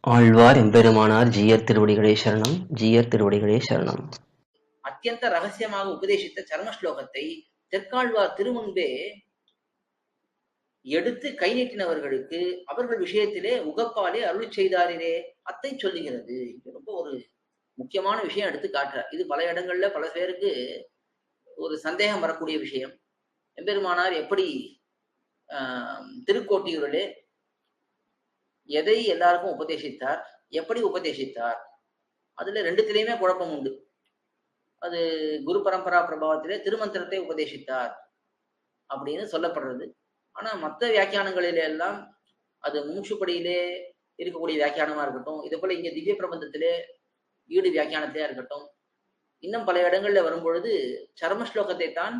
ஆழ்வார் எம்பெருமானார் ஜீயர் திருவடிகளே சரணம். ஜீயர் திருவடிகளே சரணம். அத்தியந்த ரகசியமாக உபதேசித்த சர்ம ஸ்லோகத்தை தெற்காழ்வார் திருமுன்பே எடுத்து கை நீட்டினவர்களுக்கு அவர்கள் விஷயத்திலே உகப்பாலே அருள் செய்தாரிலே அத்தை சொல்லுகிறது. இது ரொம்ப ஒரு முக்கியமான விஷயம் எடுத்து காட்டுறார். இது பல இடங்கள்ல பல பேருக்கு ஒரு சந்தேகம் வரக்கூடிய விஷயம். எம்பெருமானார் எப்படி திருக்கோட்டியூரிலே எதை எல்லாருக்கும் உபதேசித்தார், எப்படி உபதேசித்தார், அதுல ரெண்டுத்திலையுமே குழப்பம் உண்டு. அது குரு பரம்பரா பிரபாவத்திலே திருமந்திரத்தை உபதேசித்தார் அப்படின்னு சொல்லப்படுறது. ஆனா மற்ற வியாக்கியானங்களில எல்லாம் அது முமுட்சுப்படியிலே இருக்கக்கூடிய வியாக்கியானமா இருக்கட்டும், இதே போல இங்க திவ்ய பிரபந்தத்திலே ஈடு வியாக்கியானத்திலே இருக்கட்டும், இன்னும் பல இடங்கள்ல வரும்பொழுது சர்ம ஸ்லோகத்தை தான்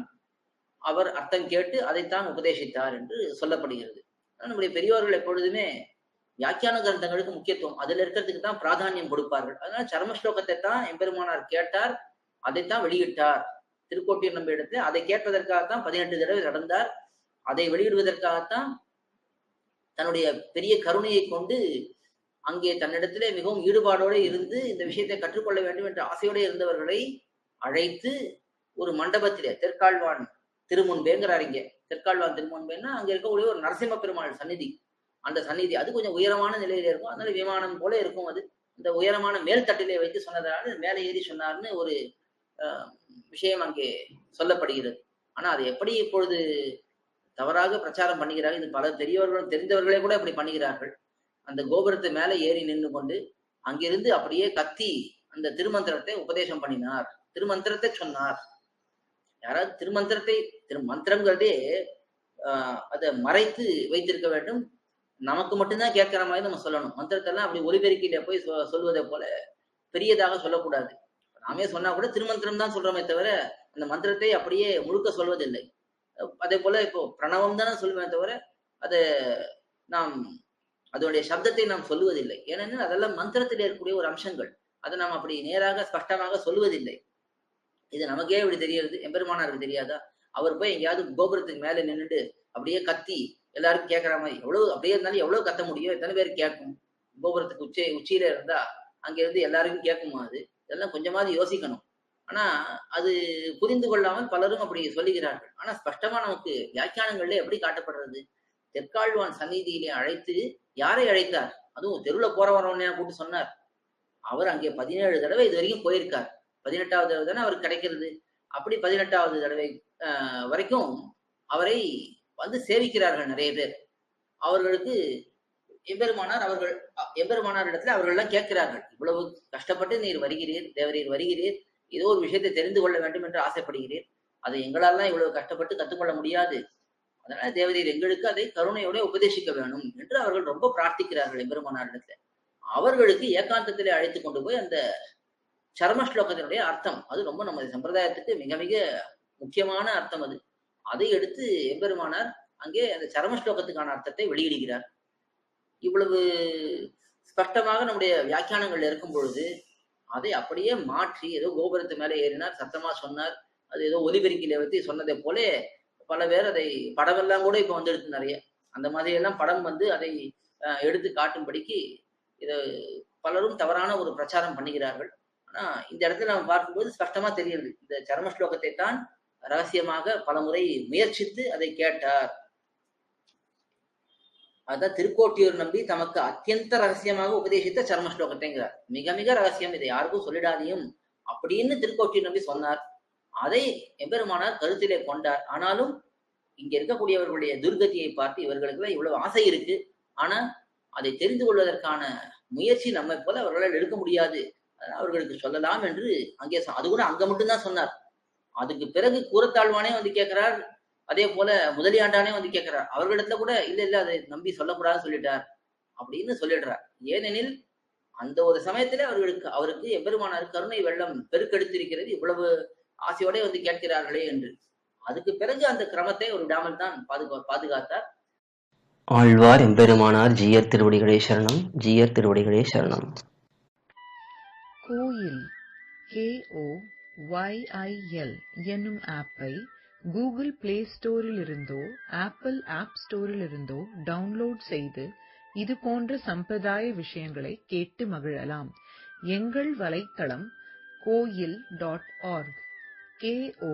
அவர் அர்த்தம் கேட்டு அதைத்தான் உபதேசித்தார் என்று சொல்லப்படுகிறது. நம்முடைய பெரியவர்கள் எப்பொழுதுமே வியாக்கியான கிரந்தங்களுக்கு முக்கியத்துவம் அதுல இருக்கிறதுக்கு தான் பிராதானியம் கொடுப்பார்கள். அதனால சர்ம ஸ்லோகத்தை தான் எம்பெருமானார் கேட்டார், அதைத்தான் வெளியிட்டார். திருக்கோட்டியூர் நம்ப இடத்துல அதை கேட்பதற்காகத்தான் 18 தடவை நடந்தார். அதை வெளியிடுவதற்காகத்தான் தன்னுடைய பெரிய கருணையை கொண்டு அங்கே தன்னிடத்திலே மிகவும் ஈடுபாடோடு இருந்து இந்த விஷயத்தை கற்றுக்கொள்ள வேண்டும் என்ற ஆசையோடு இருந்தவர்களை அழைத்து ஒரு மண்டபத்திலே தெற்காழ்வான் திருமுன்பேங்கிறார். இங்கே தெற்காழ்வான் திருமுன்பேன்னா அங்க இருக்கக்கூடிய ஒரு நரசிம்ம பெருமாள் சந்நிதி, அந்த சந்நிதி அது கொஞ்சம் உயரமான நிலையில இருக்கும். அதனால விமானம் போல இருக்கும். அது இந்த உயரமான மேல் தட்டிலே வைத்து சொன்னதால மேலே ஏறி சொன்னார்னு ஒரு விஷயம் அங்கே சொல்லப்படுகிறது. ஆனா அது எப்படி இப்பொழுது தவறாக பிரச்சாரம் பண்ணுகிறார்கள். இது பல பெரியவர்களும் தெரிந்தவர்களே கூட இப்படி பண்ணுகிறார்கள். அந்த கோபுரத்து மேலே ஏறி நின்று கொண்டு அங்கிருந்து அப்படியே கத்தி அந்த திருமந்திரத்தை உபதேசம் பண்ணினார், திருமந்திரத்தை சொன்னார். யாராவது திருமந்திரத்தை திருமந்திரங்கிறதே அதை மறைத்து வைத்திருக்க வேண்டும். நமக்கு மட்டும்தான் கேட்கிற மாதிரி நம்ம சொல்லணும். மந்திரத்தெல்லாம் அப்படி ஒலிபெருக்கில போய் சொல்வதை போல பெரியதாக சொல்லக்கூடாது. நாமே சொன்னா கூட திருமந்திரம் தான் சொல்றோமே தவிர அந்த மந்திரத்தை அப்படியே முழுக்க சொல்வதில்லை. அதே போல இப்போ பிரணவம் தானே சொல்லுமே தவிர அதை நாம் அதனுடைய சப்தத்தை நாம் சொல்லுவதில்லை. ஏனென்றால் அதெல்லாம் மந்திரத்தில் இருக்கக்கூடிய ஒரு அம்சங்கள். அதை நாம் அப்படி நேராக ஸ்பஷ்டமாக சொல்லுவதில்லை. இது நமக்கே இப்படி தெரியுது, எம்பெருமானாருக்கு தெரியாதா? அவர் போய் எங்கேயாவது கோபுரத்துக்கு மேல நின்றுட்டு அப்படியே கத்தி எல்லாருக்கும் கேட்கற மாதிரி எவ்வளவு அப்படியே இருந்தாலும் எவ்வளவு கத்த முடியும், எத்தனை பேர் கேட்கும்? கோபுரத்துக்கு உச்சியில இருந்தா அங்க இருந்து எல்லாருக்கும் கேட்குமா? அது இதெல்லாம் கொஞ்சமாவது யோசிக்கணும். ஆனா அது புரிந்து கொள்ளாமல் பலரும் அப்படி சொல்லுகிறார்கள். ஆனா ஸ்பஷ்டமா நமக்கு வியாக்கியானங்கள்ல எப்படி காட்டப்படுறது? தெற்காழ்வான் சந்நிதியிலே அழைத்து யாரை அழைத்தார்? அதுவும் தெருவுல போறவரவனே கூட்டு சொன்னார். அவர் அங்கே 17 தடவை இது வரைக்கும் போயிருக்கார். 18வது தடவை தானே அவருக்கு கிடைக்கிறது. அப்படி 18வது தடவை வரைக்கும் அவரை வந்து சேவிக்கிறார்கள் நிறைய பேர். அவர்களுக்கு எம்பெருமானார் இடத்துல அவர்கள் எல்லாம் கேட்கிறார்கள், இவ்வளவு கஷ்டப்பட்டு நீர் வருகிறீர், தேவரீர் வருகிறீர், ஏதோ ஒரு விஷயத்தை தெரிந்து கொள்ள வேண்டும் என்று ஆசைப்படுகிறீர், அதை எங்களால் இவ்வளவு கஷ்டப்பட்டு கற்றுக்கொள்ள முடியாது. அதனால தேவரீர் எங்களுக்கு அதை கருணையோட உபதேசிக்க வேணும் என்று அவர்கள் ரொம்ப பிரார்த்திக்கிறார்கள் எம்பெருமானார் இடத்துல. அவர்களுக்கு ஏகாந்தத்திலே அழைத்து கொண்டு போய் அந்த சர்ம ஸ்லோகத்தினுடைய அர்த்தம், அது ரொம்ப நம்ம சம்பிரதாயத்துக்கு மிக மிக முக்கியமான அர்த்தம். அதை எடுத்து எம்பெருமானார் அங்கே அந்த சர்ம ஸ்லோகத்துக்கான அர்த்தத்தை வெளியிடுகிறார். இவ்வளவு ஸ்பஷ்டமாக நம்முடைய வியாக்கியானங்கள் இருக்கும் பொழுது அதை அப்படியே மாற்றி ஏதோ கோபுரத்து மேலே ஏறினார், சத்தமா சொன்னார், அது ஏதோ ஒலிபெருக்கில வைத்து சொன்னதை போல பல பேர் அதை படமெல்லாம் கூட இப்ப வந்துடுது நிறைய. அந்த மாதிரி எல்லாம் படம் வந்து அதை எடுத்து காட்டும்படிக்கு இதை பலரும் தவறான ஒரு பிரச்சாரம் பண்ணுகிறார்கள். ஆனா இந்த இடத்துல நம்ம பார்க்கும்போது ஸ்பஷ்டமா தெரியுது, இந்த சர்ம ஸ்லோகத்தை தான் ரகசியமாக பல முறை முயற்சித்து அதை கேட்டார். அதான் திருக்கோட்டியூர் நம்பி தமக்கு அத்தியந்த ரகசியமாக உபதேசித்த சர்ம ஸ்லோகத்தைங்கிறார். மிக மிக ரகசியம், இதை யாருக்கும் சொல்லிடாதையும் அப்படின்னு திருக்கோட்டியூர் நம்பி சொன்னார். அதை எம்பெருமானார் கருத்திலே கொண்டார். ஆனாலும் இங்க இருக்கக்கூடியவர்களுடைய துர்கதியை பார்த்து இவர்களுக்கு இவ்வளவு ஆசை இருக்கு, ஆனா அதை தெரிந்து கொள்வதற்கான முயற்சி நம்மை போல அவர்களால் எடுக்க முடியாது, அவர்களுக்கு சொல்லலாம் என்று அங்கே அது கூட அங்க மட்டும்தான் சொன்னார். அதுக்கு பிறகு கூறத்தாழ்வானே வந்து கேட்கிறார், அதே போல முதலியாண்டானே வந்து கேட்கிறார். அவர்களிடத்துல கூட இல்ல அதை நம்பி சொல்லக்கூடாதுன்னு சொல்லிட்டார் அப்படின்னு சொல்லிடுறார். ஏனெனில் அந்த ஒரு சமயத்துல அவருக்கு எம்பெருமானார் கருணை வெள்ளம் பெருக்கெடுத்திருக்கிறது, இவ்வளவு ஆசையோட வந்து கேட்கிறார்களே என்று. அதுக்கு பிறகு அந்த கிரமத்தை ஒரு விடாமல் தான் பாதுகாத்தார். ஆழ்வார் எம்பெருமானார் ஜீயர் திருவடிகளே சரணம். ஜீயர் திருவடிகளே சரணம். கோயில் KOYIL என்னும் ஆப்பை கூகுள் பிளே ஸ்டோரிலிருந்தோ ஆப்பிள் ஆப் ஸ்டோரிலிருந்தோ டவுன்லோட் செய்து இது போன்ற சம்பிரதாய விஷயங்களை கேட்டு மகிழலாம். எங்கள் வலைத்தளம் koyil.org, KOYIL.org.